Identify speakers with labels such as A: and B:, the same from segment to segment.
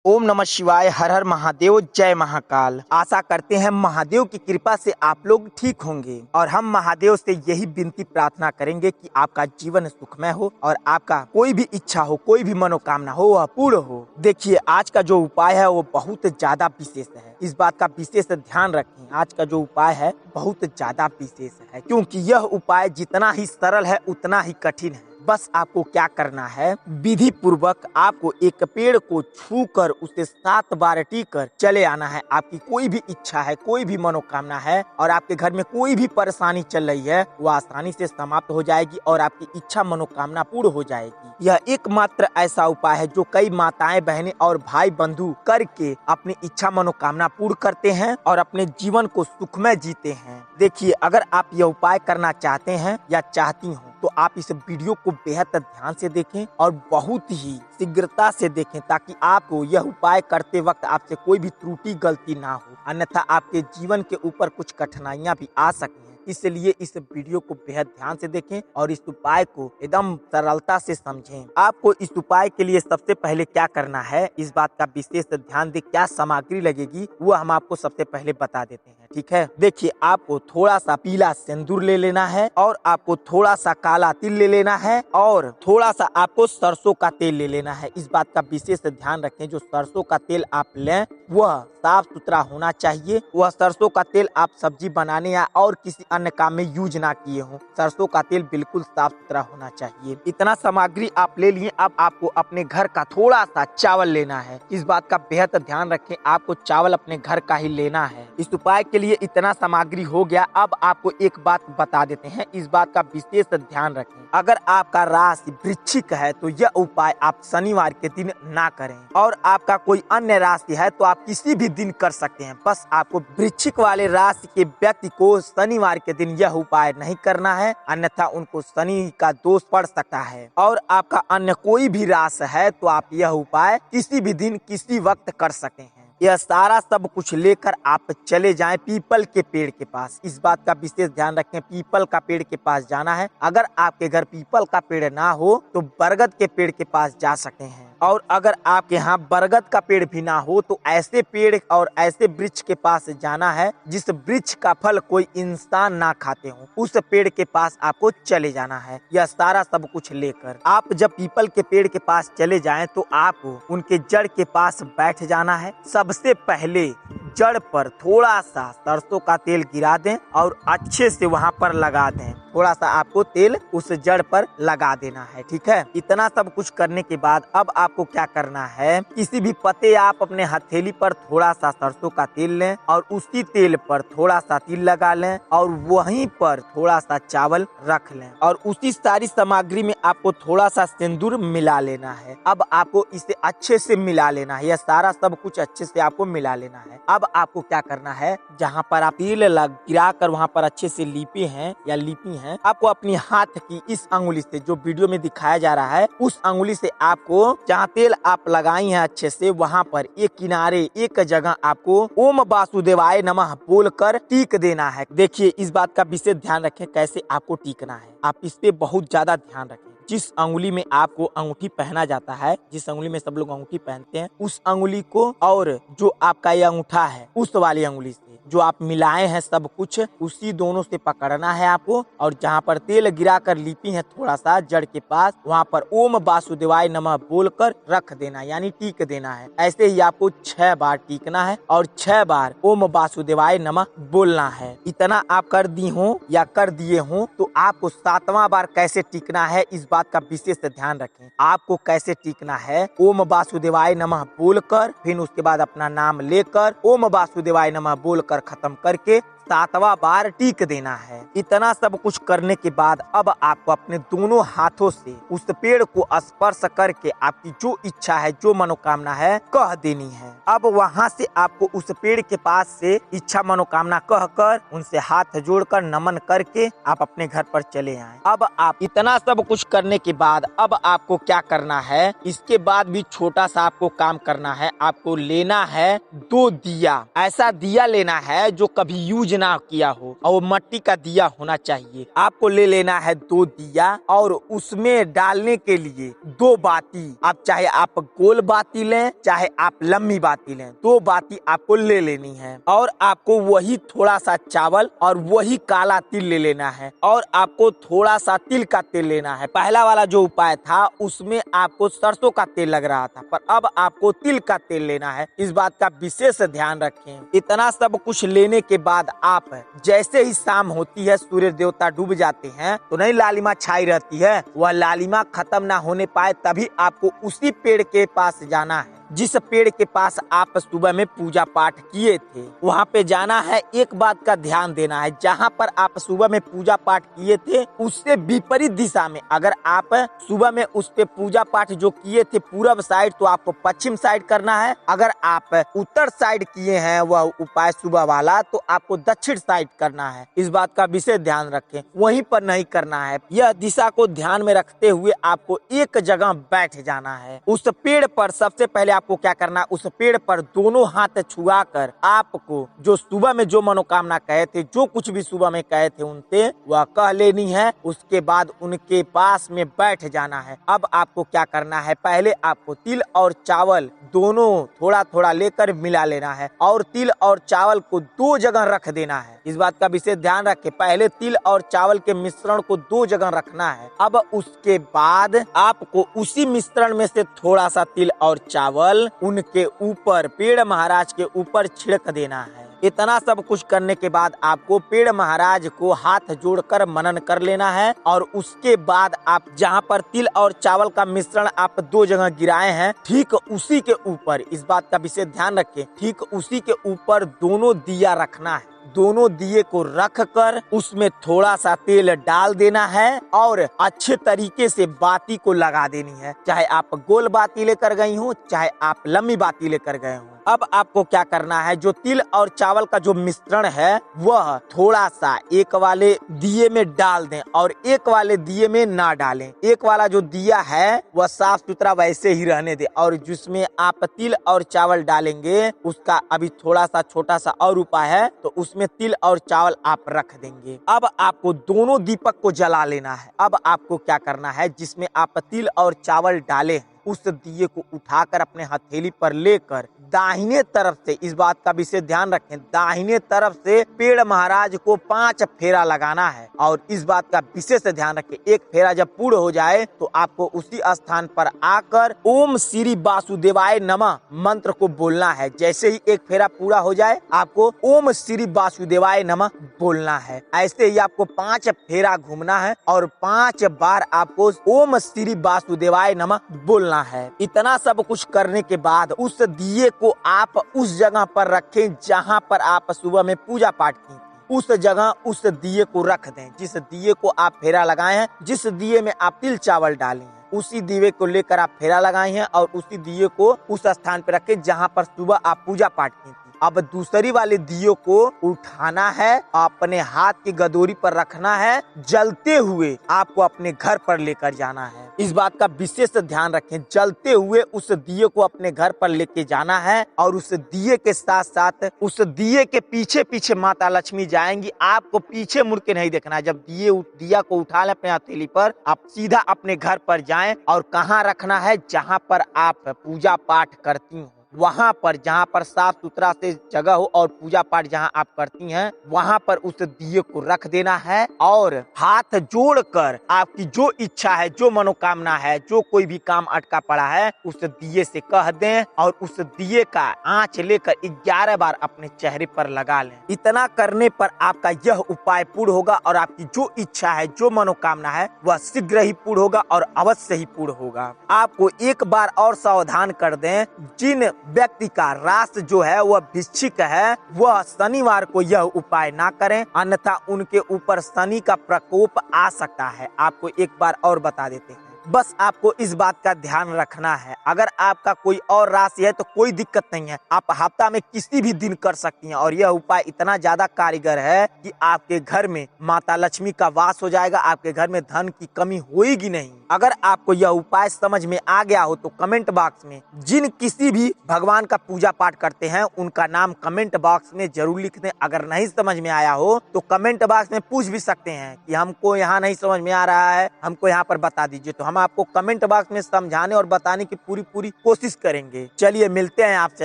A: ओम नमः शिवाय। हर हर महादेव। जय महाकाल। आशा करते हैं महादेव की कृपा से आप लोग ठीक होंगे और हम महादेव से यही विनती प्रार्थना करेंगे कि आपका जीवन सुखमय हो और आपका कोई भी इच्छा हो, कोई भी मनोकामना हो वह पूर्ण हो। देखिए, आज का जो उपाय है वो बहुत ज्यादा विशेष है। इस बात का विशेष ध्यान रखें। आज का जो उपाय है बहुत ज्यादा विशेष है, क्योंकि यह उपाय जितना ही सरल है उतना ही कठिन है। बस आपको क्या करना है, विधि पूर्वक आपको एक पेड़ को छू कर उसे 7 बार टीकर चले आना है। आपकी कोई भी इच्छा है, कोई भी मनोकामना है और आपके घर में कोई भी परेशानी चल रही है वो आसानी से समाप्त हो जाएगी और आपकी इच्छा मनोकामना पूर्ण हो जाएगी। यह एकमात्र ऐसा उपाय है जो कई माताएं, बहनें और भाई बंधु करके अपनी इच्छा मनोकामना पूर्ण करते हैं और अपने जीवन को सुखमय जीते हैं। देखिए, अगर आप यह उपाय करना चाहते हैं या चाहती हो तो आप इस वीडियो को बेहद ध्यान से देखें और बहुत ही शीघ्रता से देखें, ताकि आपको यह उपाय करते वक्त आपसे कोई भी त्रुटि गलती ना हो, अन्यथा आपके जीवन के ऊपर कुछ कठिनाइयां भी आ सकती हैं। इसलिए इस वीडियो को बेहद ध्यान से देखें और इस उपाय को एकदम सरलता से समझें। आपको इस उपाय के लिए सबसे पहले क्या करना है, इस बात का विशेष ध्यान दें। क्या सामग्री लगेगी वो हम आपको सबसे पहले बता देते हैं, ठीक है। देखिए, आपको थोड़ा सा पीला सिंदूर ले लेना है और आपको थोड़ा सा काला तिल ले लेना है और थोड़ा सा आपको सरसों का तेल ले लेना है। इस बात का विशेष ध्यान रखें, जो सरसों का तेल आप लें वह साफ सुथरा होना चाहिए। वह सरसों का तेल आप सब्जी बनाने या और किसी अन्य काम में यूज ना किए हो। सरसों का तेल बिल्कुल साफ सुथरा होना चाहिए। इतना सामग्री आप ले लिए। अब आपको अपने घर का थोड़ा सा चावल लेना है। इस बात का बेहद ध्यान रखें, आपको चावल अपने घर का ही लेना है। इस उपाय के लिए इतना सामग्री हो गया। अब आपको एक बात बता देते हैं, इस बात का विशेष ध्यान रखें। अगर आपका राशि वृश्चिक है तो यह उपाय आप शनिवार के दिन ना करें, और आपका कोई अन्य राशि है तो आप किसी भी दिन कर सकते हैं। बस आपको वृश्चिक वाले राशि के व्यक्ति को शनिवार के दिन यह उपाय नहीं करना है, अन्यथा उनको शनि का दोष पड़ सकता है। और आपका अन्य कोई भी राशि है तो आप यह उपाय किसी भी दिन किसी वक्त कर सकते हैं। यह सारा सब कुछ लेकर आप चले जाएं पीपल के पेड़ के पास। इस बात का विशेष ध्यान रखें, पीपल का पेड़ के पास जाना है। अगर आपके घर पीपल का पेड़ ना हो तो बरगद के पेड़ के पास जा सकते हैं, और अगर आपके यहाँ बरगद का पेड़ भी ना हो तो ऐसे पेड़ और ऐसे वृक्ष के पास जाना है जिस वृक्ष का फल कोई इंसान ना खाते हो, उस पेड़ के पास आपको चले जाना है। यह सारा सब कुछ लेकर आप जब पीपल के पेड़ के पास चले जाएं तो आपको उनके जड़ के पास बैठ जाना है। सबसे पहले जड़ पर थोड़ा सा सरसों का तेल गिरा दें और अच्छे से वहां पर लगा दें। थोड़ा सा आपको तेल उस जड़ पर लगा देना है, ठीक है। इतना सब कुछ करने के बाद अब आपको क्या करना है, किसी भी पते आप अपने हथेली पर थोड़ा सा सरसों का तेल लें और उसी तेल पर थोड़ा सा तिल लगा लें और वहीं पर थोड़ा सा चावल रख लें और उसी सारी सामग्री में आपको थोड़ा सा सिंदूर मिला लेना है। अब आपको इसे अच्छे से मिला लेना है। यह सारा सब कुछ अच्छे से आपको मिला लेना है। अब आपको क्या करना है, जहाँ पर आप तेल गिरा कर वहाँ पर अच्छे से लीपे हैं या लीपी हैं, आपको अपनी हाथ की इस अंगुली से, जो वीडियो में दिखाया जा रहा है, उस अंगुली से आपको जहाँ तेल आप लगाई हैं अच्छे से वहाँ पर एक किनारे एक जगह आपको ओम वासुदेवाय नमः बोलकर टीक देना है। देखिए, इस बात का विशेष ध्यान रखें कैसे आपको टीकना है। आप इस पे बहुत ज्यादा ध्यान रखें। जिस अंगुली में आपको अंगूठी पहना जाता है, जिस अंगुली में सब लोग अंगूठी पहनते हैं, उस अंगुली को और जो आपका ये अंगूठा है उस वाली अंगुली से जो आप मिलाए हैं सब कुछ उसी दोनों से पकड़ना है आपको, और जहाँ पर तेल गिरा कर लीपी है थोड़ा सा जड़ के पास, वहाँ पर ओम वासुदेवाय नमः बोलकर रख देना, यानी टीक देना है। ऐसे ही आपको 6 बार टीकना है और 6 बार ओम वासुदेवाय नमः बोलना है। इतना आप कर दी हो या कर दिए हो तो आपको 7वां बार कैसे टीकना है, इस बात का विशेष ध्यान रखें। आपको कैसे टीकना है, ओम वासुदेवाय नमः बोलकर फिर उसके बाद अपना नाम लेकर ओम वासुदेवाय नमः बोलकर खत्म करके 7वां बार टीक देना है। इतना सब कुछ करने के बाद अब आपको अपने दोनों हाथों से उस पेड़ को स्पर्श करके आपकी जो इच्छा है, जो मनोकामना है, कह देनी है। अब वहाँ से आपको उस पेड़ के पास से इच्छा मनोकामना कहकर उनसे हाथ जोड़कर नमन करके आप अपने घर पर चले आए। अब आप इतना सब कुछ करने के बाद अब आपको क्या करना है, इसके बाद भी छोटा सा आपको काम करना है। आपको लेना है 2 दिया, ऐसा दिया लेना है जो कभी यूज ना किया हो और वो मिट्टी का दिया होना चाहिए। आपको ले लेना है 2 दिया और उसमें डालने के लिए 2 बाती। आप चाहे आप गोल बाती लें चाहे आप लंबी बाती लें, 2 बाती आपको ले लेनी है। और आपको वही थोड़ा सा चावल और वही काला तिल ले लेना है और आपको थोड़ा सा तिल का तेल लेना है। पहला वाला जो उपाय था उसमें आपको सरसों का तेल लग रहा था, पर अब आपको तिल का तेल लेना है। इस बात का विशेष ध्यान रखें। इतना सब कुछ लेने के बाद आप जैसे ही शाम होती है, सूर्य देवता डूब जाते हैं तो नहीं लालिमा छाई रहती है, वह लालिमा खत्म ना होने पाए तभी आपको उसी पेड़ के पास जाना है जिस पेड़ के पास आप सुबह में पूजा पाठ किए थे। वहाँ पे जाना है। एक बात का ध्यान देना है, जहाँ पर आप सुबह में पूजा पाठ किए थे उससे विपरीत दिशा में, अगर आप सुबह में उस पे पूजा पाठ जो किए थे पूरब साइड, तो आपको पश्चिम साइड करना है। अगर आप उत्तर साइड किए हैं वह उपाय सुबह वाला, तो आपको दक्षिण साइड करना है। इस बात का विशेष ध्यान रखें, वहीं पर नहीं करना है। यह दिशा को ध्यान में रखते हुए आपको एक जगह बैठ जाना है। उस पेड़ पर सबसे पहले आपको क्या करना है, उस पेड़ पर दोनों हाथ छुआकर आपको जो सुबह में जो मनोकामना कहे थे, जो कुछ भी सुबह में कहे थे उनसे वह कह लेनी है। उसके बाद उनके पास में बैठ जाना है। अब आपको क्या करना है, पहले आपको तिल और चावल दोनों थोड़ा थोड़ा लेकर मिला लेना है और तिल और चावल को 2 जगह रख देना है। इस बात का विशेष ध्यान रखें, पहले तिल और चावल के मिश्रण को 2 जगह रखना है। अब उसके बाद आपको उसी मिश्रण में से थोड़ा सा तिल और चावल उनके ऊपर, पेड़ महाराज के ऊपर छिड़क देना है। इतना सब कुछ करने के बाद आपको पेड़ महाराज को हाथ जोड़कर मनन कर लेना है और उसके बाद आप जहाँ पर तिल और चावल का मिश्रण आप 2 जगह गिराए हैं, ठीक उसी के ऊपर, इस बात का विशेष ध्यान रखें, ठीक उसी के ऊपर दोनों दिया रखना है। दोनों दिए को रख कर उसमें थोड़ा सा तेल डाल देना है और अच्छे तरीके से बाती को लगा देनी है। चाहे आप गोल बाती लेकर गई हो चाहे आप लंबी बाती लेकर गए हो। अब आपको क्या करना है, जो तिल और चावल का जो मिश्रण है वह थोड़ा सा एक वाले दिए में डाल दें और एक वाले दिए में ना डालें। एक वाला जो दिया है वह साफ सुथरा वैसे ही रहने दे और जिसमें आप तिल और चावल डालेंगे उसका अभी थोड़ा सा छोटा सा और उपाय है, तो उसमें तिल और चावल आप रख देंगे। अब आपको दोनों दीपक को जला लेना है। अब आपको क्या करना है, जिसमें आप तिल और चावल डाले हैं उस दिए को उठाकर अपने हथेली पर लेकर दाहिने तरफ से, इस बात का विशेष ध्यान रखें, दाहिने तरफ से पेड़ महाराज को 5 फेरा लगाना है। और इस बात का विशेष ध्यान रखें, एक फेरा जब पूर्ण हो जाए तो आपको उसी स्थान पर आकर ओम श्री वासुदेवाय नमः मंत्र को बोलना है। जैसे ही एक फेरा पूरा हो जाए आपको ओम श्री वासुदेवाय नमः बोलना है। ऐसे ही आपको 5 फेरा घूमना है और 5 बार आपको ओम श्री वासुदेवाय नमः बोलना है। इतना सब कुछ करने के बाद उस दिए को आप उस जगह पर रखें जहां पर आप सुबह में पूजा पाठ की थी। उस जगह उस दिए को रख दें जिस दिए को आप फेरा लगाए हैं, जिस दिए में आप तिल चावल डाले हैं, उसी दिए को लेकर आप फेरा लगाए हैं और उसी दिए को उस स्थान पर रखें जहां पर सुबह आप पूजा पाठ की थी। अब दूसरी वाले दियो को उठाना है, अपने हाथ की गदोरी पर रखना है, जलते हुए आपको अपने घर पर लेकर जाना है। इस बात का विशेष ध्यान रखें, जलते हुए उस दिए को अपने घर पर लेके जाना है और उस दिए के साथ साथ उस दिए के पीछे पीछे माता लक्ष्मी जाएंगी। आपको पीछे मुड़ के नहीं देखना है। जब दिया को उठा लें अपने हथेली पर, आप सीधा अपने घर पर जाएं और कहाँ रखना है, जहाँ पर आप पूजा पाठ करती हो वहां पर, जहां पर साफ सुथरा से जगह हो और पूजा पाठ जहां आप करती हैं वहां पर उस दिए को रख देना है और हाथ जोड़कर आपकी जो इच्छा है, जो मनोकामना है, जो कोई भी काम अटका पड़ा है उस दिए से कह दें और उस दिए का आंच लेकर 11 बार अपने चेहरे पर लगा लें। इतना करने पर आपका यह उपाय पूर्ण होगा और आपकी जो इच्छा है, जो मनोकामना है वह शीघ्र ही पूर्ण होगा और अवश्य ही पूर्ण होगा। आपको एक बार और सावधान कर दें, जिन व्यक्ति का राशि जो है वह वृश्चिक है वह शनिवार को यह उपाय ना करें, अन्यथा उनके ऊपर शनि का प्रकोप आ सकता है। आपको एक बार और बता देते हैं, बस आपको इस बात का ध्यान रखना है। अगर आपका कोई और राशि है तो कोई दिक्कत नहीं है, आप हफ्ता में किसी भी दिन कर सकती हैं और यह उपाय इतना ज्यादा कारगर है कि आपके घर में माता लक्ष्मी का वास हो जाएगा, आपके घर में धन की कमी होगी नहीं। अगर आपको यह उपाय समझ में आ गया हो तो कमेंट बॉक्स में जिन किसी भी भगवान का पूजा पाठ करते हैं उनका नाम कमेंट बॉक्स में जरूर लिख दें। अगर नहीं समझ में आया हो तो कमेंट बॉक्स में पूछ भी सकते हैं कि हमको यहाँ नहीं समझ में आ रहा है, हमको यहाँ पर बता दीजिए, तो हम आपको कमेंट बॉक्स में समझाने और बताने की पूरी कोशिश करेंगे। चलिए मिलते हैं आपसे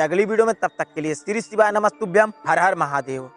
A: अगली वीडियो में, तब तक के लिए श्री शिवाय नमस्तुभ्यम, हर हर महादेव।